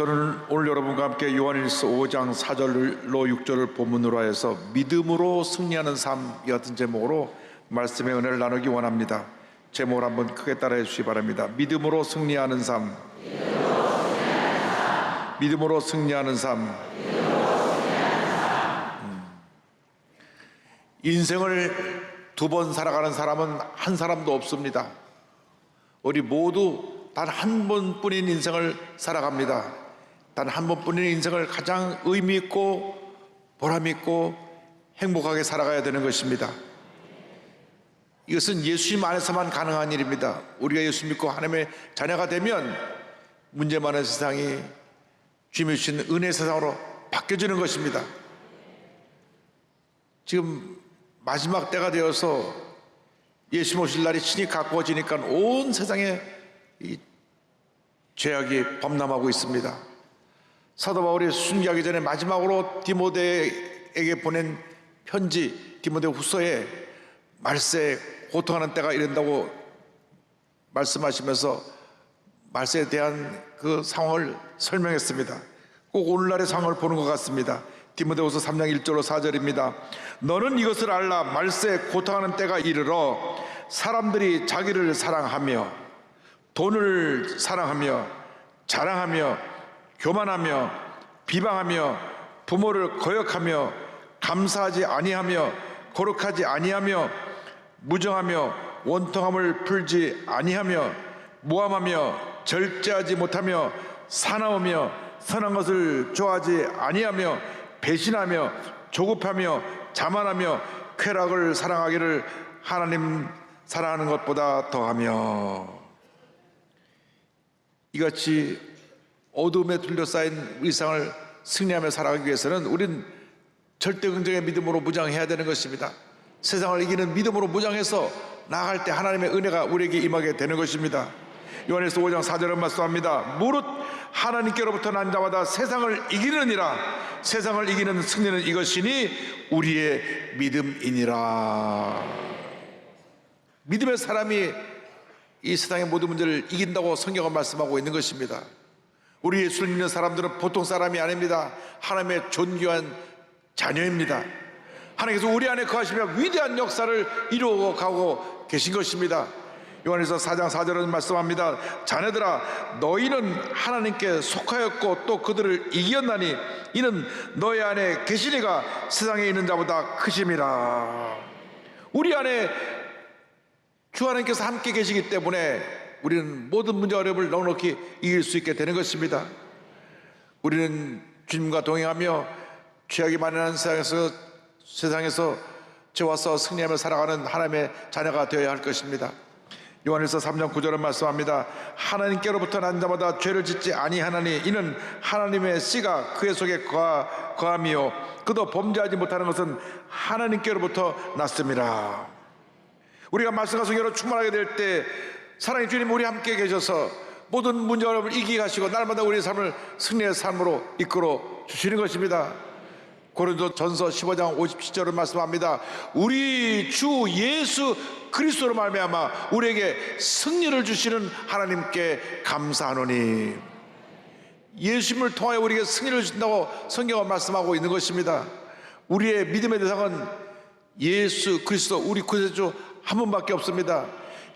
저는 오늘 여러분과 함께 요한일서 5장 4절로 6절을 본문으로 하여서 믿음으로 승리하는 삶 이 같은 제목으로 말씀의 은혜를 나누기 원합니다. 제목을 한번 크게 따라해 주시기 바랍니다. 믿음으로 승리하는 삶. 믿음으로 승리하는 삶. 인생을 두 번 살아가는 사람은 한 사람도 없습니다. 우리 모두 단 한 번뿐인 인생을 살아갑니다. 단 한 번뿐인 인생을 가장 의미 있고 보람 있고 행복하게 살아가야 되는 것입니다. 이것은 예수님 안에서만 가능한 일입니다. 우리가 예수 믿고 하나님의 자녀가 되면 문제 많은 세상이 주님이 주신 은혜의 세상으로 바뀌어지는 것입니다. 지금 마지막 때가 되어서 예수 오실 날이 친히 가까워지니까 온 세상에 이 죄악이 범람하고 있습니다. 사도 바울이 순교하기 전에 마지막으로 디모데에게 보낸 편지 디모데 후서에 말세에 고통하는 때가 이른다고 말씀하시면서 말세에 대한 그 상황을 설명했습니다. 꼭 오늘날의 상황을 보는 것 같습니다. 디모데후서 3장 1절로 4절입니다. 너는 이것을 알라. 말세에 고통하는 때가 이르러 사람들이 자기를 사랑하며 돈을 사랑하며 자랑하며 교만하며 비방하며 부모를 거역하며 감사하지 아니하며 거룩하지 아니하며 무정하며 원통함을 풀지 아니하며 모함하며 절제하지 못하며 사나우며 선한 것을 좋아하지 아니하며 배신하며 조급하며 자만하며 쾌락을 사랑하기를 하나님 사랑하는 것보다 더하며. 이같이 어둠에 둘러싸인 일상을 승리하며 살아가기 위해서는 우린 절대 긍정의 믿음으로 무장해야 되는 것입니다. 세상을 이기는 믿음으로 무장해서 나아갈 때 하나님의 은혜가 우리에게 임하게 되는 것입니다. 요한일서 5장 4절은 말씀합니다. 무릇 하나님께로부터 난 자마다 세상을 이기느니라. 세상을 이기는 승리는 이것이니 우리의 믿음이니라. 믿음의 사람이 이 세상의 모든 문제를 이긴다고 성경은 말씀하고 있는 것입니다. 우리 예수를 믿는 사람들은 보통 사람이 아닙니다. 하나님의 존귀한 자녀입니다. 하나님께서 우리 안에 거하시며 위대한 역사를 이루어가고 계신 것입니다. 요한일서 4장 4절은 말씀합니다. 자녀들아 너희는 하나님께 속하였고 또 그들을 이겼나니 이는 너희 안에 계시니가 세상에 있는 자보다 크심이라. 우리 안에 주 하나님께서 함께 계시기 때문에 우리는 모든 문제 어려움을 넉넉히 이길 수 있게 되는 것입니다. 우리는 주님과 동행하며 죄악이 만연한 세상에서 죄와 싸워 승리하며 살아가는 하나님의 자녀가 되어야 할 것입니다. 요한일서 3장 9절은 말씀합니다. 하나님께로부터 난 자마다 죄를 짓지 아니하나니 이는 하나님의 씨가 그의 속에 거함이요 그도 범죄하지 못하는 것은 하나님께로부터 났음이라. 우리가 말씀과 성령으로 충만하게 될 때 사랑의 주님 우리 함께 계셔서 모든 문제 어려움을 이기게 하시고 날마다 우리의 삶을 승리의 삶으로 이끌어 주시는 것입니다. 고린도전서 15장 57절을 말씀합니다. 우리 주 예수 그리스도로 말미암아 우리에게 승리를 주시는 하나님께 감사하노니. 예수님을 통하여 우리에게 승리를 주신다고 성경은 말씀하고 있는 것입니다. 우리의 믿음의 대상은 예수 그리스도 우리 구세주 한 분밖에 없습니다.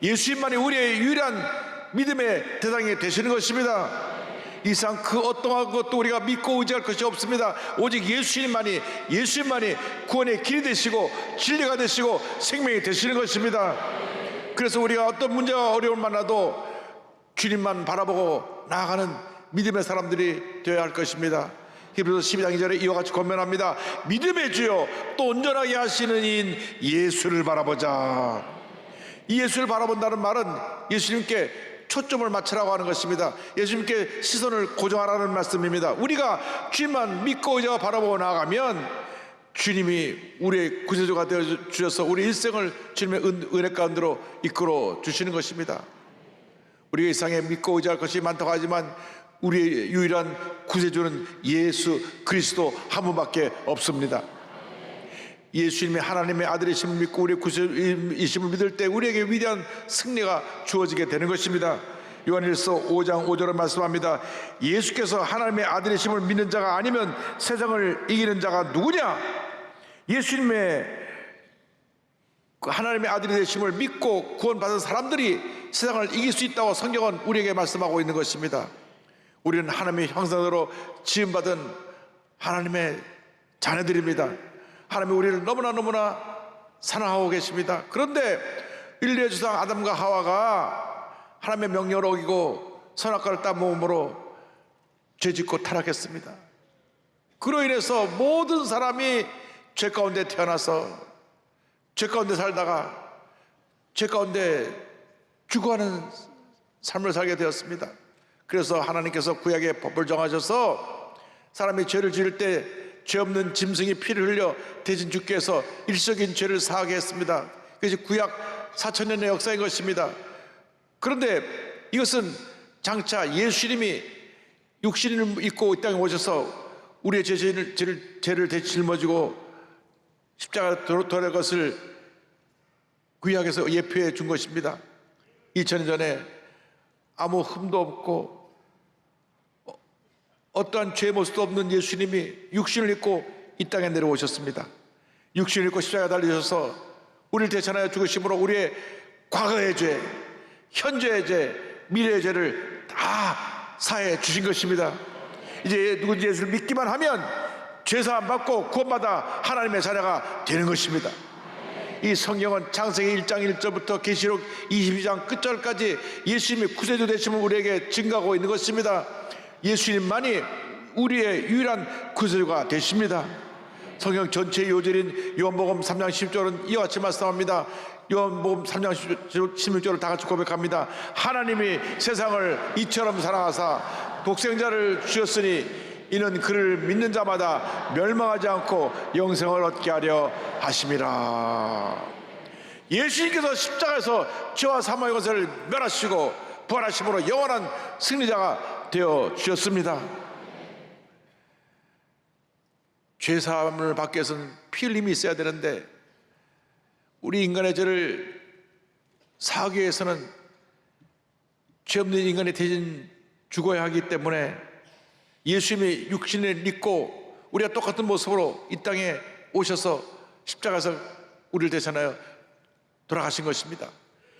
예수님만이 우리의 유일한 믿음의 대상이 되시는 것입니다. 이상 그 어떠한 것도 우리가 믿고 의지할 것이 없습니다. 오직 예수님만이 구원의 길이 되시고 진리가 되시고 생명이 되시는 것입니다. 그래서 우리가 어떤 문제와 어려움을 만나도 주님만 바라보고 나아가는 믿음의 사람들이 되어야 할 것입니다. 히브리서 12장 2절에 이와 같이 권면합니다. 믿음의 주요 또 온전하게 하시는 이인 예수를 바라보자. 이 예수를 바라본다는 말은 예수님께 초점을 맞추라고 하는 것입니다. 예수님께 시선을 고정하라는 말씀입니다. 우리가 주님만 믿고 의지하고 바라보고 나아가면 주님이 우리의 구세주가 되어 주셔서 우리 일생을 주님의 은혜 가운데로 이끌어 주시는 것입니다. 우리가 이 세상에 믿고 의지할 것이 많다고 하지만 우리의 유일한 구세주는 예수 그리스도 한 분밖에 없습니다. 예수님의 하나님의 아들이심을 믿고 우리의 구세주이심을 믿을 때 우리에게 위대한 승리가 주어지게 되는 것입니다. 요한일서 5장 5절은 말씀합니다. 예수께서 하나님의 아들이심을 믿는 자가 아니면 세상을 이기는 자가 누구냐? 예수님의 하나님의 아들이 되심을 믿고 구원받은 사람들이 세상을 이길 수 있다고 성경은 우리에게 말씀하고 있는 것입니다. 우리는 하나님의 형상으로 지음받은 하나님의 자녀들입니다. 하나님이 우리를 너무나 사랑하고 계십니다. 그런데 인류의 조상 아담과 하와가 하나님의 명령을 어기고 선악과를 따먹음으로 죄짓고 타락했습니다. 그로 인해서 모든 사람이 죄 가운데 태어나서 죄 가운데 살다가 죄 가운데 죽어가는 삶을 살게 되었습니다. 그래서 하나님께서 구약의 법을 정하셔서 사람이 죄를 지을 때 죄 없는 짐승이 피를 흘려 대신 죽게 해서 일시적인 죄를 사하게 했습니다. 그것이 구약 4000년의 역사인 것입니다. 그런데 이것은 장차 예수님이 육신을 입고 이 땅에 오셔서 우리의 죄를 대신 짊어지고 십자가에 돌아갈 것을 구약에서 예표해 준 것입니다. 2000년 전에 아무 흠도 없고 어떠한 죄의 모습도 없는 예수님이 육신을 입고 이 땅에 내려오셨습니다. 육신을 입고 십자가에 달리셔서 우리를 대신하여 죽으심으로 우리의 과거의 죄, 현재의 죄, 미래의 죄를 다 사해 주신 것입니다. 이제 누군지 예수를 믿기만 하면 죄사함 받고 구원받아 하나님의 자녀가 되는 것입니다. 이 성경은 창세기 1장 1절부터 계시록 22장 끝절까지 예수님의 구세주 되심을 우리에게 증거하고 있는 것입니다. 예수님만이 우리의 유일한 구세주가 되십니다. 성경 전체의 요절인 요한복음 3장 10절은 이와 같이 말씀합니다. 요한복음 3장 16절을 다 같이 고백합니다. 하나님이 세상을 이처럼 사랑하사 독생자를 주셨으니 이는 그를 믿는 자마다 멸망하지 않고 영생을 얻게 하려 하심이라. 예수님께서 십자가에서 죄와 사망의 것을 멸하시고 부활하심으로 영원한 승리자가 되어 주셨습니다. 죄사함을 받기 위해서는 피 흘림이 있어야 되는데 우리 인간의 죄를 사하기 위해서는 죄 없는 인간이 대신 죽어야 하기 때문에 예수님이 육신을 입고 우리가 똑같은 모습으로 이 땅에 오셔서 십자가에서 우리를 대신하여 돌아가신 것입니다.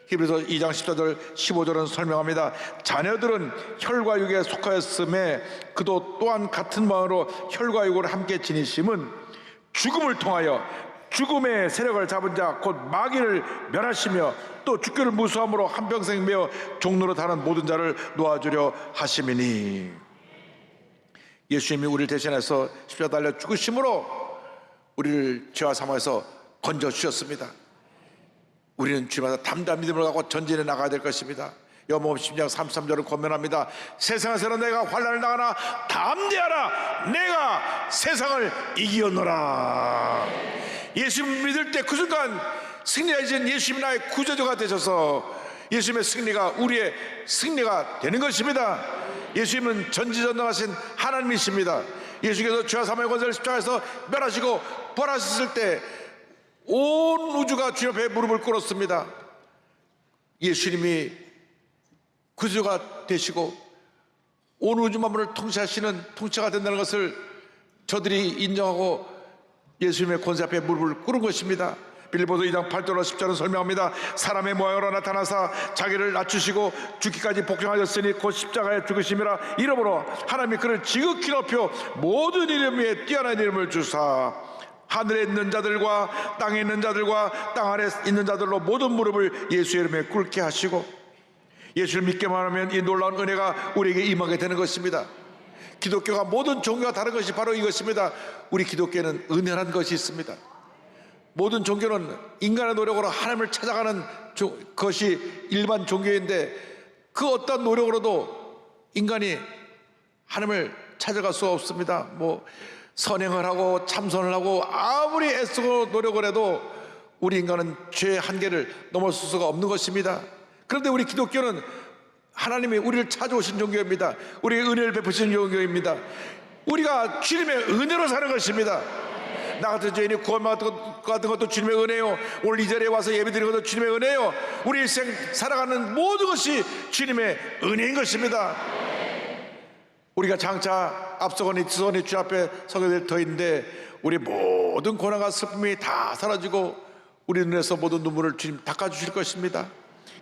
히브리서 2장 14절 15절은 설명합니다. 자녀들은 혈과 육에 속하였음에 그도 또한 같은 마음으로 혈과 육을 함께 지니심은 죽음을 통하여 죽음의 세력을 잡은 자 곧 마귀를 멸하시며 또 죽기를 무수함으로 한평생 매어 종로로 다는 모든 자를 놓아주려 하심이니. 예수님이 우리를 대신해서 십자가 달려 죽으심으로 우리를 죄와 사망에서 건져주셨습니다. 우리는 주마다 담대한 믿음을 갖고 전진해 나가야 될 것입니다. 요한복음 10장 33절을 권면합니다. 세상에서는 내가 환난을 당하나 담대하라, 내가 세상을 이기었노라. 예수님 믿을 때 그 순간 승리하신 예수님이 나의 구제주가 되셔서 예수님의 승리가 우리의 승리가 되는 것입니다. 예수님은 전지전능하신 하나님이십니다. 예수께서 죄와 사망의 권세를 십자가에서 멸하시고 부활하셨을 때 온 우주가 주님 앞에 무릎을 꿇었습니다. 예수님이 구주가 되시고 온 우주 만물을 통치하시는 통치가 된다는 것을 저들이 인정하고 예수님의 권세 앞에 무릎을 꿇은 것입니다. 빌립보서 2장 8절로 10절은 설명합니다. 사람의 모양으로 나타나사 자기를 낮추시고 죽기까지 복종하셨으니 곧 십자가에 죽으심이라. 이러므로 하나님이 그를 지극히 높여 모든 이름 위에 뛰어난 이름을 주사 하늘에 있는 자들과 땅에 있는 자들과 땅 아래 있는 자들로 모든 무릎을 예수의 이름에 꿇게 하시고, 예수를 믿기만 하면 이 놀라운 은혜가 우리에게 임하게 되는 것입니다. 기독교가 모든 종교가 다른 것이 바로 이것입니다. 우리 기독교는 은혜라는 것이 있습니다. 모든 종교는 인간의 노력으로 하나님을 찾아가는 것이 일반 종교인데 그 어떤 노력으로도 인간이 하나님을 찾아갈 수가 없습니다. 선행을 하고 참선을 하고 아무리 애쓰고 노력을 해도 우리 인간은 죄의 한계를 넘어설 수가 없는 것입니다. 그런데 우리 기독교는 하나님이 우리를 찾아오신 종교입니다. 우리에게 은혜를 베푸신 종교입니다. 우리가 주님의 은혜로 사는 것입니다. 나 같은 죄인이 구원받은 것도 주님의 은혜요. 오늘 이 자리에 와서 예배드리는 것도 주님의 은혜요. 우리 일생 살아가는 모든 것이 주님의 은혜인 것입니다. 우리가 장차 앞서거니 뒤서거니 주 앞에 서게 될 터인데 우리 모든 고난과 슬픔이 다 사라지고 우리 눈에서 모든 눈물을 주님 닦아주실 것입니다.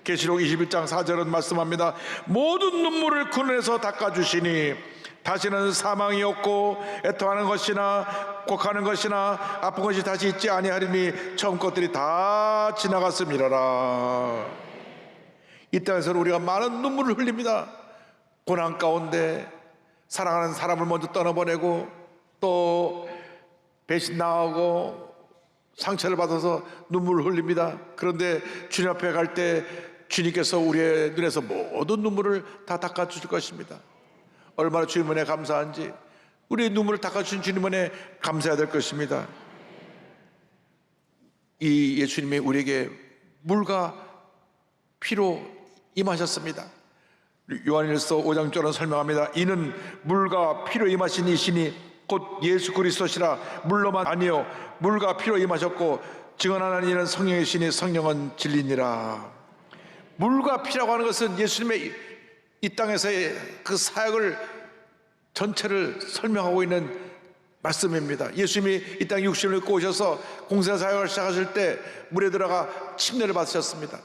계시록 21장 4절은 말씀합니다. 모든 눈물을 그 눈에서 닦아주시니 다시는 사망이 없고 애통하는 것이나 곡하는 것이나 아픈 것이 다시 있지 아니하리니 처음 것들이 다 지나갔음이라라. 이 땅에서는 우리가 많은 눈물을 흘립니다. 고난 가운데 사랑하는 사람을 먼저 떠나보내고 또 배신당하고 상처를 받아서 눈물을 흘립니다. 그런데 주님 앞에 갈 때 주님께서 우리의 눈에서 모든 눈물을 다 닦아주실 것입니다. 얼마나 주님 은혜 감사한지 우리의 눈물을 닦아주신 주님 은혜 감사해야 될 것입니다. 이 예수님이 우리에게 물과 피로 임하셨습니다. 요한일서 5장 절은 설명합니다. 이는 물과 피로 임하신 이시니 곧 예수 그리스도시라. 물로만 아니요 물과 피로 임하셨고 증언하는 이는 성령이시니 성령은 진리니라. 물과 피라고 하는 것은 예수님의 이 땅에서의 그 사역을 전체를 설명하고 있는 말씀입니다. 예수님이 이 땅에 육신을 입고 오셔서 공생 사역을 시작하실 때 물에 들어가 침례를 받으셨습니다.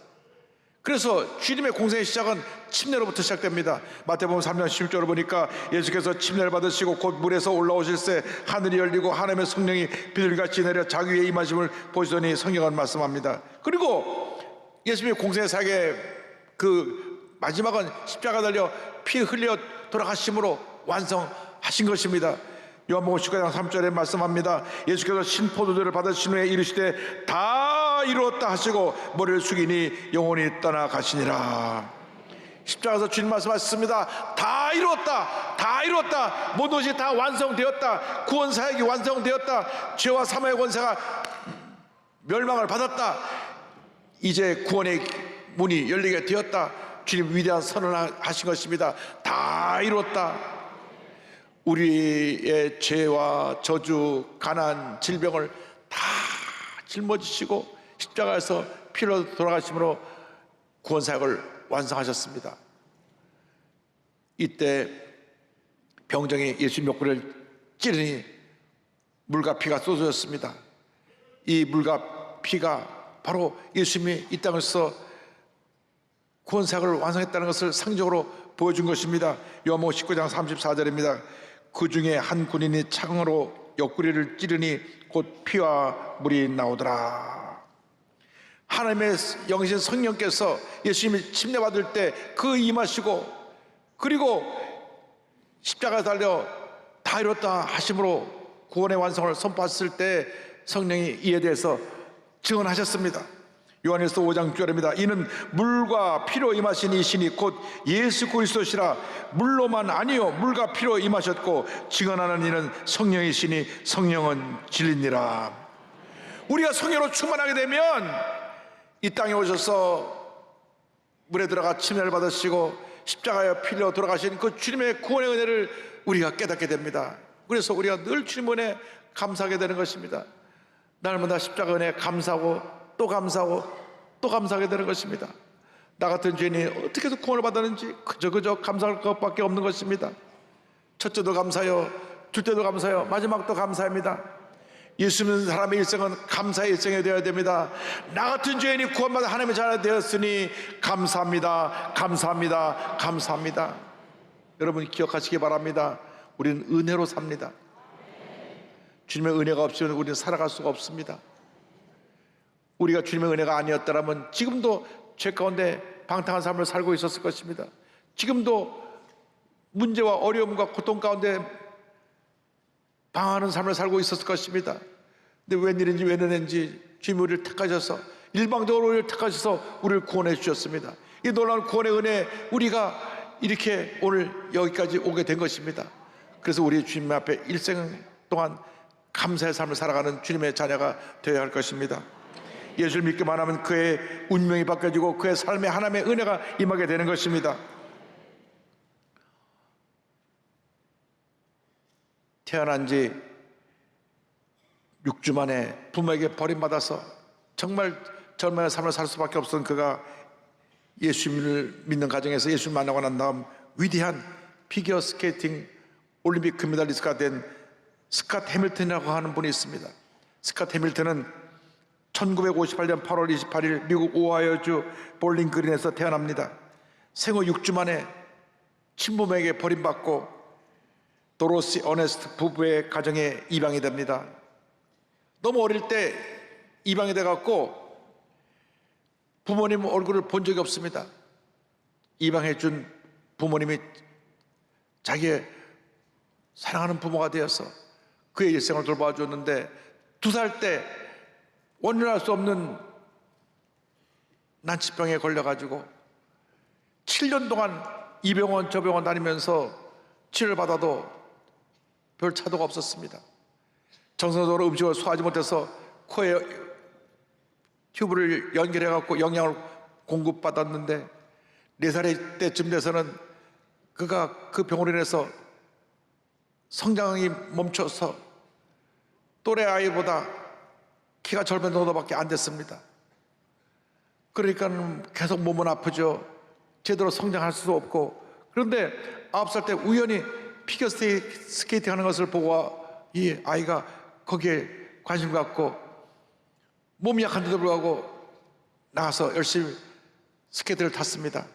그래서 주님의 공생의 시작은 침례로부터 시작됩니다. 마태복음 3장 11절을 보니까 예수께서 침례를 받으시고 곧 물에서 올라오실새 하늘이 열리고 하나님의 성령이 비둘기같이 내려 자기 위에 임하심을 보시더니 성경은 말씀합니다. 그리고 예수님의 공생의 사역의 그 마지막은 십자가 달려 피 흘려 돌아가심으로 완성하신 것입니다. 요한복음 19장 3절에 말씀합니다. 예수께서 신포도주를 받으신 후에 이르시되 다 이루었다 하시고 머리를 숙이니 영혼이 떠나가시니라. 십자가에서 주님 말씀하셨습니다. 다 이루었다, 다 이루었다, 모든 것이 다 완성되었다, 구원 사역이 완성되었다, 죄와 사망의 권세가 멸망을 받았다, 이제 구원의 문이 열리게 되었다. 주님 위대한 선언을 하신 것입니다. 다 이루었다. 우리의 죄와 저주, 가난, 질병을 다 짊어지시고 십자가에서 피로 돌아가심으로 구원사역을 완성하셨습니다. 이때 병정이 예수님 옆구리를 찌르니 물과 피가 쏟아졌습니다. 이 물과 피가 바로 예수님이 이 땅에서 구원사역을 완성했다는 것을 상징적으로 보여준 것입니다. 요한복음 19장 34절입니다. 그 중에 한 군인이 창으로 옆구리를 찌르니 곧 피와 물이 나오더라. 하나님의 영이신 성령께서 예수님이 침례받을 때 그 임하시고 그리고 십자가에 달려 다 이뤘다 하심으로 구원의 완성을 선포했을 때 성령이 이에 대해서 증언하셨습니다. 요한일서 5장 6절입니다. 이는 물과 피로 임하신 이신이 곧 예수 그리스도시라. 물로만 아니요 물과 피로 임하셨고 증언하는 이는 성령이시니 성령은 진리니라. 우리가 성령으로 충만하게 되면 이 땅에 오셔서 물에 들어가 침례를 받으시고 십자가에 피려 돌아가신 그 주님의 구원의 은혜를 우리가 깨닫게 됩니다. 그래서 우리가 늘 주님 은혜에 감사하게 되는 것입니다. 날마다 십자가 은혜에 감사하고 또 감사하고 또 감사하게 되는 것입니다. 나 같은 죄인이 어떻게 해서 구원을 받았는지 그저 감사할 것밖에 없는 것입니다. 첫째도 감사요, 둘째도 감사요, 마지막도 감사합니다. 예수 믿는 사람의 일생은 감사의 일생이 되어야 됩니다. 나 같은 죄인이 구원받아 하나님의 자녀가 되었으니 감사합니다, 감사합니다, 감사합니다. 여러분 기억하시기 바랍니다. 우리는 은혜로 삽니다. 주님의 은혜가 없이는 우리는 살아갈 수가 없습니다. 우리가 주님의 은혜가 아니었더라면 지금도 죄 가운데 방탕한 삶을 살고 있었을 것입니다. 지금도 문제와 어려움과 고통 가운데 방황하는 삶을 살고 있었을 것입니다. 근데 웬일인지 웬은인지 주님이 우리를 택하셔서 일방적으로 우리를 택하셔서 우리를 구원해 주셨습니다. 이 놀라운 구원의 은혜 우리가 이렇게 오늘 여기까지 오게 된 것입니다. 그래서 우리 주님 앞에 일생 동안 감사의 삶을 살아가는 주님의 자녀가 되어야 할 것입니다. 예수를 믿기만 하면 그의 운명이 바뀌어지고 그의 삶에 하나님의 은혜가 임하게 되는 것입니다. 태어난 지 6주 만에 부모에게 버림받아서 정말 절망의 삶을 살 수밖에 없었던 그가 예수님을 믿는 가정에서 예수를 만나고 난 다음 위대한 피겨 스케이팅 올림픽 금메달리스트가 된 스캇 해밀턴이라고 하는 분이 있습니다. 스캇 해밀턴은 1958년 8월 28일 미국 오하이오주 볼링 그린에서 태어납니다. 생후 6주 만에 친부모에게 버림받고 도로시 어네스트 부부의 가정에 입양이 됩니다. 너무 어릴 때 입양이 돼갖고 부모님 얼굴을 본 적이 없습니다. 입양해준 부모님이 자기의 사랑하는 부모가 되어서 그의 일생을 돌봐주었는데 2살 때 원인할 수 없는 난치병에 걸려가지고 7년 동안 이 병원 저 병원 다니면서 치료를 받아도 별 차도가 없었습니다. 정상적으로 음식을 소화하지 못해서 코에 튜브를 연결해갖고 영양을 공급받았는데 4살 때쯤 돼서는 그가 그 병으로 인해서 성장이 멈춰서 또래 아이보다 키가 절반 정도밖에 안 됐습니다. 그러니까 계속 몸은 아프죠. 제대로 성장할 수도 없고. 그런데 9살 때 우연히 피겨 스케이팅 하는 것을 보고 이 아이가 거기에 관심 갖고 몸이 약한데도 불구하고 나가서 열심히 스케이트를 탔습니다.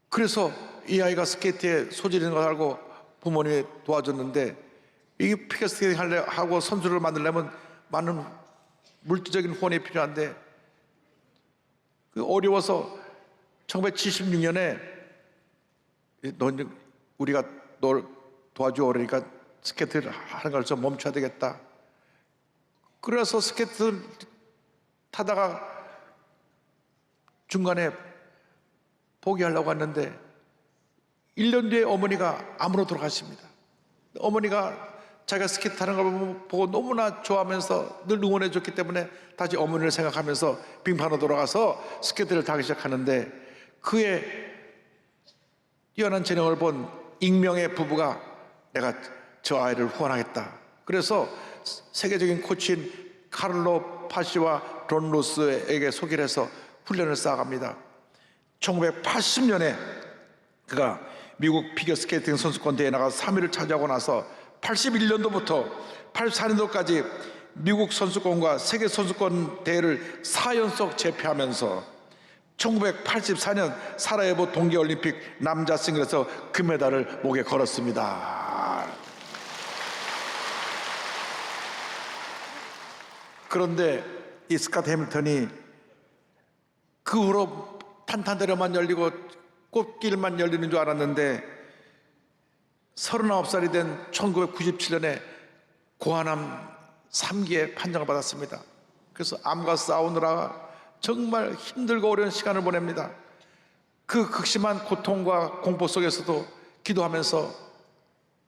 그래서 이 아이가 스케이트에 소질이 있는 걸 알고 부모님이 도와줬는데 이 피겨 스케이팅 하고 선수를 만들려면 많은 물질적인 후원이 필요한데 어려워서 1976년에 우리가 널 도와줘 그러니까 스케이트를 하는 걸 좀 멈춰야 되겠다. 그래서 스케이트 타다가 중간에 포기하려고 했는데 1년 뒤에 어머니가 암으로 돌아가십니다. 어머니가 자기가 스케이트 타는 걸 보고 너무나 좋아하면서 늘 응원해 줬기 때문에 다시 어머니를 생각하면서 빙판으로 돌아가서 스케이트를 타기 시작하는데 그의 뛰어난 재능을 본 익명의 부부가 내가 저 아이를 후원하겠다. 그래서 세계적인 코치인 카를로 파시와 론 로스에게 소개를 해서 훈련을 쌓아갑니다. 1980년에 그가 미국 피겨스케이팅 선수권 대회에 나가서 3위를 차지하고 나서 81년도부터 84년도까지 미국 선수권과 세계 선수권 대회를 4연속 제패하면서 1984년 사라예보 동계올림픽 남자 싱글에서 금메달을 목에 걸었습니다. 그런데 이 스캇 해밀턴이 그 후로 탄탄대로만 열리고 꽃길만 열리는 줄 알았는데 39살이 된 1997년에 고환암 3기에 판정을 받았습니다. 그래서 암과 싸우느라 정말 힘들고 어려운 시간을 보냅니다. 그 극심한 고통과 공포 속에서도 기도하면서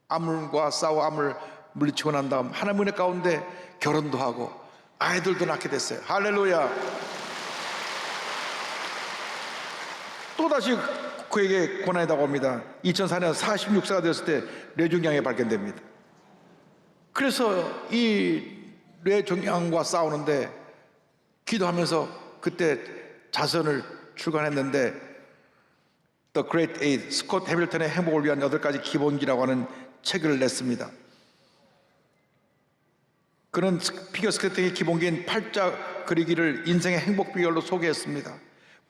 암과 싸워 암을 물리치고 난 다음 하나님의 은혜 가운데 결혼도 하고 아이들도 낳게 됐어요. 할렐루야. 또다시 그에게 고난이 다가옵니다. 2004년 46세가 되었을 때 뇌종양이 발견됩니다. 그래서 이 뇌종양과 싸우는데 기도하면서 그때 자선을 출간했는데 The Great Eight, 스콧 해밀턴의 행복을 위한 8가지 기본기라고 하는 책을 냈습니다. 그는 피겨 스케이팅의 기본기인 팔자 그리기를 인생의 행복 비결로 소개했습니다.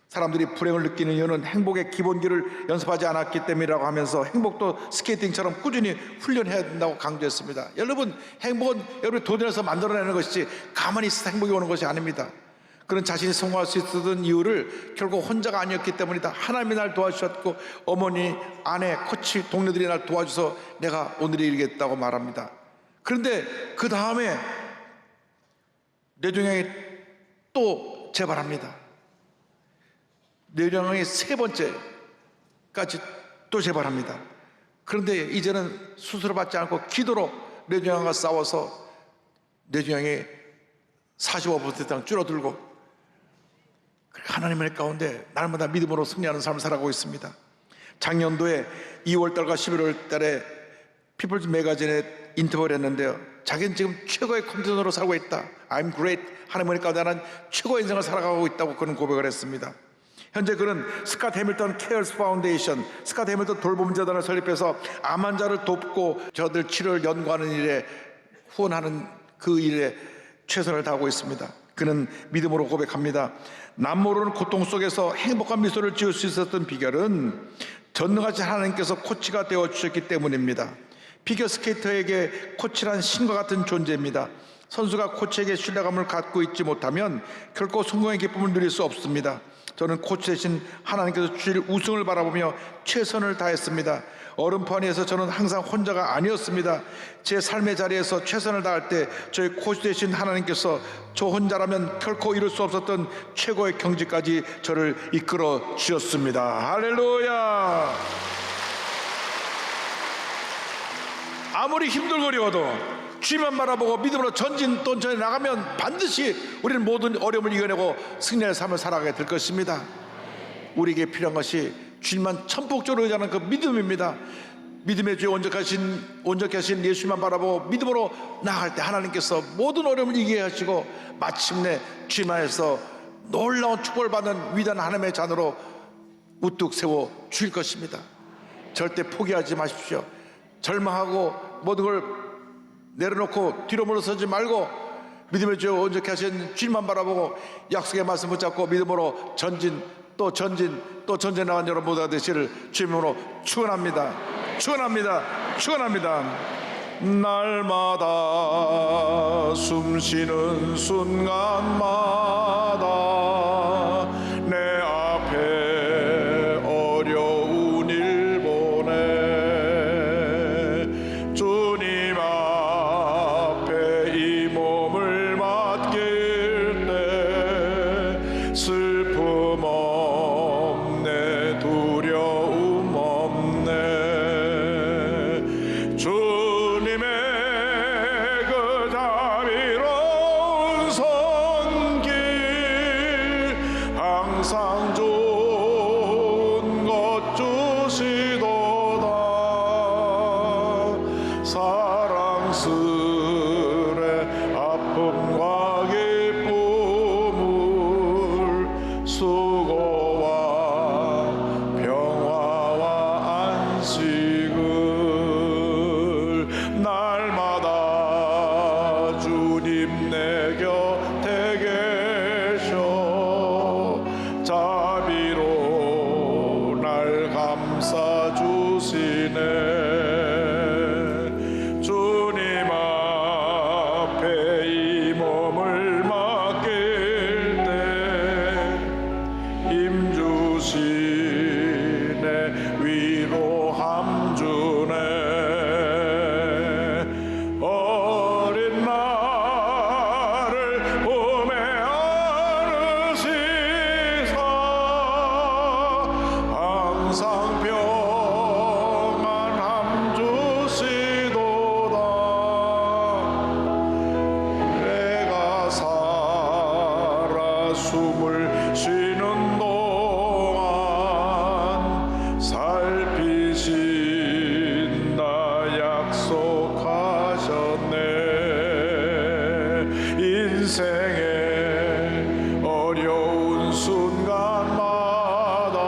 사람들이 불행을 느끼는 이유는 행복의 기본기를 연습하지 않았기 때문이라고 하면서 행복도 스케이팅처럼 꾸준히 훈련해야 된다고 강조했습니다. 여러분, 행복은 여러분이 도전해서 만들어내는 것이지 가만히 있어서 행복이 오는 것이 아닙니다. 그는 자신이 성공할 수 있었던 이유를 결국 혼자가 아니었기 때문이다. 하나님이 날 도와주셨고 어머니, 아내, 코치, 동료들이 날 도와줘서 내가 오늘에 이르겠다고 말합니다. 그런데 그 다음에 뇌종양이 또 재발합니다. 뇌종양이 3번째까지 또 재발합니다. 그런데 이제는 수술을 받지 않고 기도로 뇌종양과 싸워서 뇌종양이 45% 이상 줄어들고 하나님의 가운데 날마다 믿음으로 승리하는 삶을 살아가고 있습니다. 작년도에 2월달과 11월달에 피플즈 매거진에 인터뷰를 했는데요. 자기는 지금 최고의 컨디션으로 살고 있다. I'm great. 하나님 보니까 나는 최고의 인생을 살아가고 있다고 그는 고백을 했습니다. 현재 그는 스캇 해밀턴 케어스 파운데이션, 스캇 해밀턴 돌봄 재단을 설립해서 암 환자를 돕고 저들 치료를 연구하는 일에 후원하는 그 일에 최선을 다하고 있습니다. 그는 믿음으로 고백합니다. 남모르는 고통 속에서 행복한 미소를 지을 수 있었던 비결은 전능하신 하나님께서 코치가 되어 주셨기 때문입니다. 피겨 스케이터에게 코치란 신과 같은 존재입니다. 선수가 코치에게 신뢰감을 갖고 있지 못하면 결코 성공의 기쁨을 누릴 수 없습니다. 저는 코치 대신 하나님께서 주실 우승을 바라보며 최선을 다했습니다. 얼음판에서 저는 항상 혼자가 아니었습니다. 제 삶의 자리에서 최선을 다할 때 저희 코치 대신 하나님께서 저 혼자라면 결코 이룰 수 없었던 최고의 경지까지 저를 이끌어 주셨습니다. 할렐루야. 아무리 힘들고 어려워도 주님만 바라보고 믿음으로 전진 또 전에 나가면 반드시 우리는 모든 어려움을 이겨내고 승리의 삶을 살아가게 될 것입니다. 우리에게 필요한 것이 주님만 천폭적으로 의지하는 그 믿음입니다. 믿음의 주에 온전하신 예수님만 바라보고 믿음으로 나아갈 때 하나님께서 모든 어려움을 이기게 하시고 마침내 주님 안에서 놀라운 축복을 받는 위대한 하나님의 자녀로 우뚝 세워 주실 것입니다. 절대 포기하지 마십시오. 절망하고 모든 걸 내려놓고 뒤로 물러서지 말고 믿음의 주에 온전케 하신 주님만 바라보고 약속의 말씀 붙잡고 믿음으로 전진 또 전진 또 전진 나간 여러분 모두가 되시를 주님으로 축원합니다. 축원합니다. 축원합니다. 날마다 숨쉬는 순간마다 내 앞에 어려운 일 보내 주님 앞에 이 몸을 맡길 때 슬픔 없네 두려움 없네 주님의 그 자비로운 손길 항상 좋은 것 주시도다 사랑스레 아픔과 기쁨을 수고와 평화와 안식을 날마다 주님 내 곁에 계셔 자비로 날 감싸 주시네 주님 앞에 이 몸을 맡길 때 힘주시네 위로함 주네 어린 나를 품에 안으시사 항상 평안함 주시도다 내가 살아 숨을 쉬는 동안 살피신다 약속하셨네 인생의 어려운 순간마다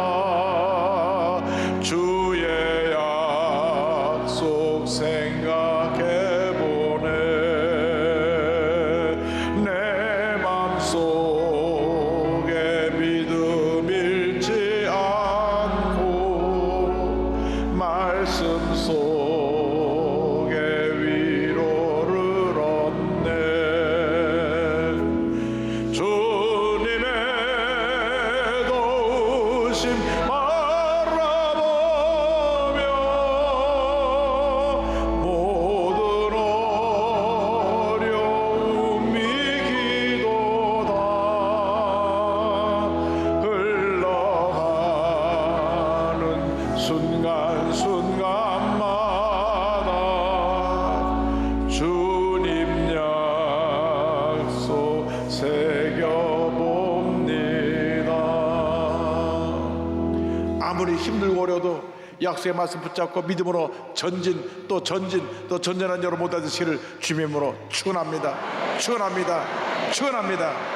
주의 약속 생각해보네 내 맘속에 믿음 잃지 않고 말씀 속에 위로를 얻네 주님의 도우심 바라보며 모든 어려움이 기도다 흘러가는 순간순간마다 주님 약속 새겨봅니다. 아무리 힘들고 어려도 약속의 말씀 붙잡고 믿음으로 전진 또 전진 또 전전한 여러분 모두 되시기를 주님으로 축원합니다. 축원합니다. 축원합니다.